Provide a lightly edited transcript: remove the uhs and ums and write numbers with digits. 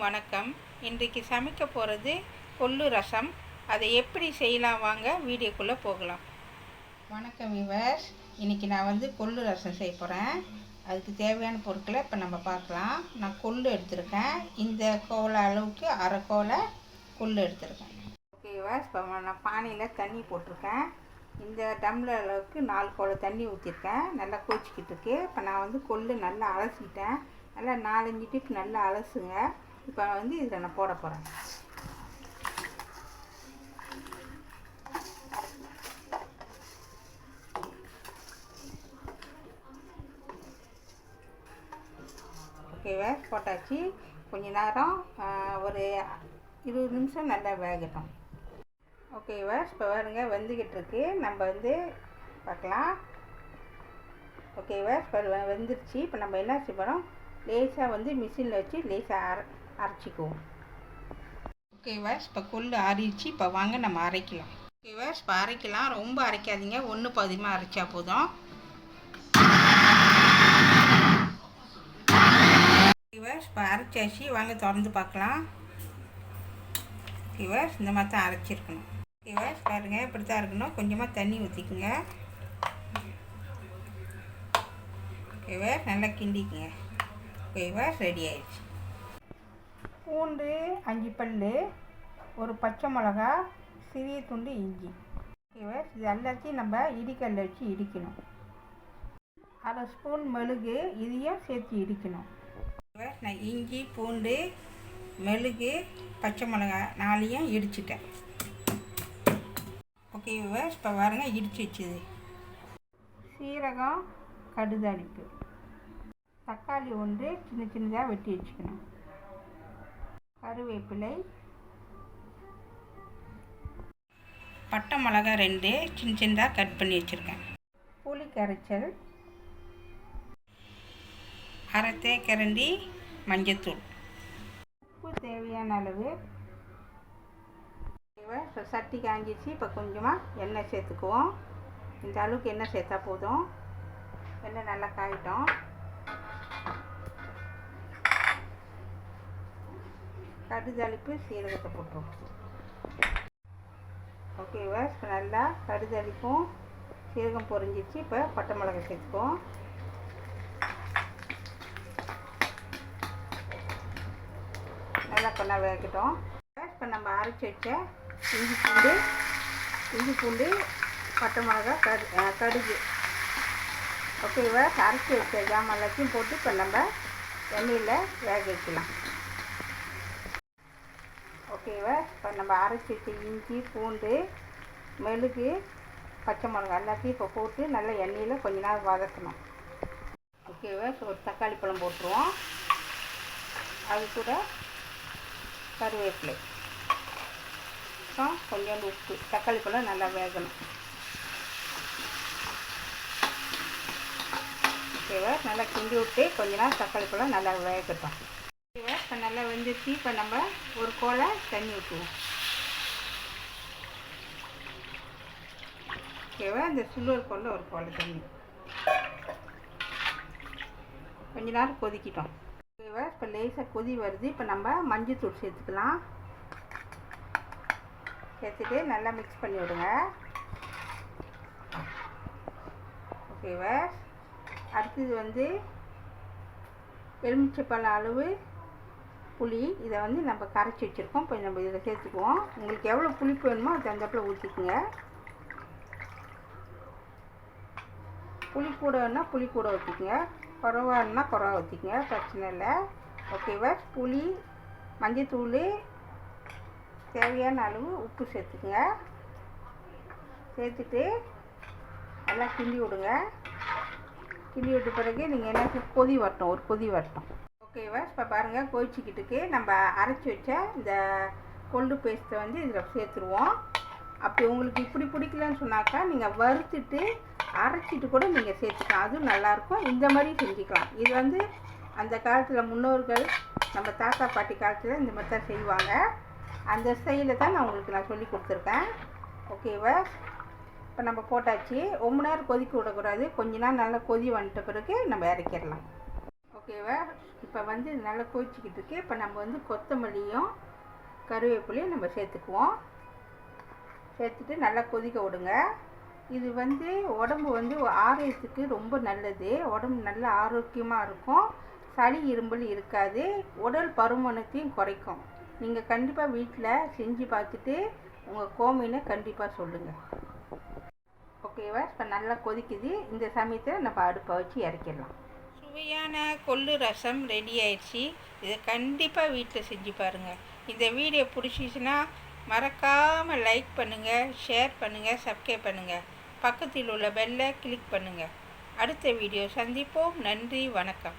வணக்கம். இன்றைக்கு சமைக்க போகிறது கொள்ளு ரசம். அதை எப்படி செய்யலாம் வாங்க வீடியோக்குள்ளே போகலாம். வணக்கம் வியூவர்ஸ். இன்றைக்கி நான் கொள்ளு ரசம் செய்ய போகிறேன். அதுக்கு தேவையான பொருட்களை இப்போ நம்ம பார்க்கலாம். நான் கொள்ளு எடுத்திருக்கேன். இந்த கோலை அளவுக்கு அரை கோலை கொள்ளு எடுத்திருக்கேன். ஓகே வியூவர்ஸ், இப்போ நான் பானையில் தண்ணி போட்டிருக்கேன். இந்த டம்ளர் அளவுக்கு 4 கோலை தண்ணி ஊற்றிருக்கேன். நல்லா கொதிச்சிக்கிட்டு இருக்கு. இப்போ நான் கொள்ளு நல்லா அலசிட்டேன். நல்லா 4-5 டிப் நல்லா அலசுங்க. இப்போ இதில் நான் போட போகிறேன். ஓகேவா, போட்டாச்சு. கொஞ்ச நேரம் ஒரு 20 நிமிஷம் நல்லா வேகட்டும். ஓகேவா, இப்போ பாருங்க வெந்துக்கிட்டு இருக்கு. நம்ம பார்க்கலாம். ஓகேவா, இப்போ வெந்துருச்சு. இப்போ நம்ம என்ன செய்ய போகிறோம், லேசாக மிஷினில் வச்சு லேசாக அரைச்சிக்குவோம். ஓகேவா, இப்போ கொள்ளு ஆறிடுச்சு. இப்போ வாங்க நம்ம அரைக்கலாம். ஓகேவா, இப்போ அரைக்கலாம். ரொம்ப அரைக்காதீங்க, 1 பாதியமாக அரைச்சா போதும். ஓகேவா, இப்போ அரைச்சாச்சு. வாங்க திறந்து பார்க்கலாம். ஓகேவா, இந்த மாதிரி தான் அரைச்சிருக்கணும். ஓகேவா, பாருங்கள் இப்படி தான் இருக்கணும். கொஞ்சமாக தண்ணி ஊற்றிக்குங்க. ஓகேவா, நல்லா கிண்டிக்குங்க. ஓகேவா, ரெடி ஆயிடுச்சு. பூண்டு 5 பல், ஒரு பச்சை மிளகா, சிறிய துண்டு இஞ்சி. ஓகேவா, இது எல்லாத்தையும் நம்ம இடிக்கல்ல வச்சு இடிக்கணும். 1/2 ஸ்பூன் மெழுகு, இதையும் சேர்த்து இடிக்கணும். ஓகேவா, நான் இஞ்சி, பூண்டு, மெழுகு, பச்சை மிளகா 4ஐயும் இடிச்சிட்டேன். ஓகேவா, இப்போ பாருங்க இடிச்சு வச்சுது. சீரகம், கடுதாளிப்பு, தக்காளி 1 சின்ன சின்னதாக வெட்டி வச்சுக்கணும். கருவேப்பிலை, பட்டை மிளகா 2 சின்ன சின்னதாக கட் பண்ணி வச்சுருக்கேன். புளி கரைச்சல், அரை தேக்கரண்டி மஞ்சத்தூள், உப்பு தேவையான அளவு. இப்போ சட்டி காஞ்சிச்சு. இப்போ கொஞ்சமாக எண்ணெய் சேர்த்துக்குவோம். இந்த அளவுக்கு எண்ணெய் சேர்த்தா போதும். எண்ணெய் நல்லா காயிட்டோம். கடுதாளிப்பு, சீரகத்தை போட்டுருவோம். ஓகேவா, இப்போ நல்லா கடுதாளிப்பும் சீரகம் பொரிஞ்சிச்சு. இப்போ பட்டை மிளகாய் சேர்த்துக்குவோம். நல்லா பண்ண வேகட்டும். இப்போ நம்ம அரைச்சி வச்ச இஞ்சி பூண்டு, பட்டை மிளகாய், கடுகு. ஓகேவா, அரைச்சி வச்ச ஜாமான் எல்லாத்தையும் போட்டு இப்போ நம்ம எண்ணெயில் வேக வைக்கலாம். ஓகேவா, இப்போ நம்ம அரைச்சி வச்ச இஞ்சி, பூண்டு, மெழுகு, பச்சை மிளகாய் எல்லாத்தையும் இப்போ போட்டு நல்லா எண்ணெயில் கொஞ்ச நேரம் வதக்கணும். ஓகேவா, இப்போ ஒரு தக்காளி பழம் போட்டுருவோம். அது கூட கருவேப்பிலை, கொஞ்சோண்டு உப்பு. தக்காளி பழம் நல்லா வேகணும். ஓகேவா, நல்லா கிண்டி விட்டு கொஞ்ச நேரம் தக்காளி பழம் நல்லா வேகட்டும். ஓகேவா, இப்போ நல்லா வெந்துச்சு. இப்போ நம்ம ஒரு கோலை தண்ணி ஊற்றுவோம். ஓகேவா, இந்த சில்வர் கோலில் ஒரு கோலை தண்ணி. கொஞ்ச நேரம் கொதிக்கிட்டோம். ஓகேவா, இப்போ லேசாக கொதி வருது. இப்போ நம்ம மஞ்சத்தூள் சேர்த்துக்கலாம். சேர்த்துட்டு நல்லா மிக்ஸ் பண்ணி விடுங்க. ஓகேவா, அடுத்தது எலுமிச்சைப்பழம் அளவு புளி. இதை நம்ம கரைச்சி வச்சுருக்கோம். இப்போ நம்ம இதில் சேர்த்துக்குவோம். உங்களுக்கு எவ்வளோ புளிப்பு வேணுமோ அது தகுந்தாப்பில் ஊற்றிக்குங்க. புளி கூட வேணுன்னா புளி கூட ஊற்றிக்குங்க, குறவான்னா குறவா ஊற்றிக்குங்க, பிரச்சனை இல்லை. ஓகேவா, புளி, மஞ்சத்தூள், தேவையான அளவு உப்பு சேர்த்துக்குங்க. சேர்த்துட்டு நல்லா கிண்டி விடுங்க. கிண்டி விட்ட பிறகு நீங்கள் என்ன கொதி வரட்டும், ஒரு கொதி வரட்டும். ஓகேவா, இப்போ பாருங்கள் கொதிச்சிக்கிட்டுக்கு. நம்ம அரைச்சி வச்ச இந்த கொள்ளு பேஸ்ட்டை இதில் சேர்த்துருவோம். அப்படி உங்களுக்கு இப்படி பிடிக்கலன்னு சொன்னாக்கா நீங்கள் வறுத்துட்டு அரைச்சிட்டு கூட நீங்கள் சேர்த்துக்கலாம், அதுவும் நல்லாயிருக்கும். இந்த மாதிரி செஞ்சுக்கலாம். இது அந்த காலத்தில் முன்னோர்கள், நம்ம தாத்தா பாட்டி காலத்தில் இந்த மாதிரி தான் செய்வாங்க. அந்த ஸ்டைலில் தான் நான் சொல்லி கொடுத்துருக்கேன். ஓகேவா, இப்போ நம்ம போட்டாச்சு. ரொம்ப நேரம் கொதிக்க விடக்கூடாது. கொஞ்ச நேரம் நல்லா கொதி வந்துட்ட பிறகு நம்ம இறக்கிடலாம். ஓகேவா? இப்போ வந்து நல்லா கொதிச்சிக்கிட்டு இருக்கு. இப்போ நம்ம வந்து கொத்தமல்லியும் கருவேப்பிலையும் நம்ம சேர்த்துக்குவோம். சேர்த்துட்டு நல்லா கொதிக்க விடுங்க. இது வந்து உடம்பு வந்து ஆரோக்கியத்துக்கு ரொம்ப நல்லது. உடம்பு நல்ல ஆரோக்கியமாக இருக்கும். சளி இரும்பல் இருக்காது. உடல் பருமனத்தையும் குறைக்கும். நீங்கள் கண்டிப்பாக வீட்டில் செஞ்சு பார்த்துட்டு உங்கள் கோமினை கண்டிப்பாக சொல்லுங்கள். ஓகேவா? இப்போ நல்லா கொதிக்குது. இந்த சமயத்தில் நம்ம அடுப்பை வச்சு இறக்கிடலாம். சுவையான கொள்ளு ரசம் ரெடி ஆயிடுச்சு. இதை கண்டிப்பாக வீட்டில் செஞ்சு பாருங்கள். இந்த வீடியோ பிடிச்சிச்சுன்னா மறக்காமல் லைக் பண்ணுங்கள், ஷேர் பண்ணுங்கள், சப்ஸ்கிரைப் பண்ணுங்கள். பக்கத்தில் உள்ள பெல்லை கிளிக் பண்ணுங்கள். அடுத்த வீடியோ சந்திப்போம். நன்றி, வணக்கம்.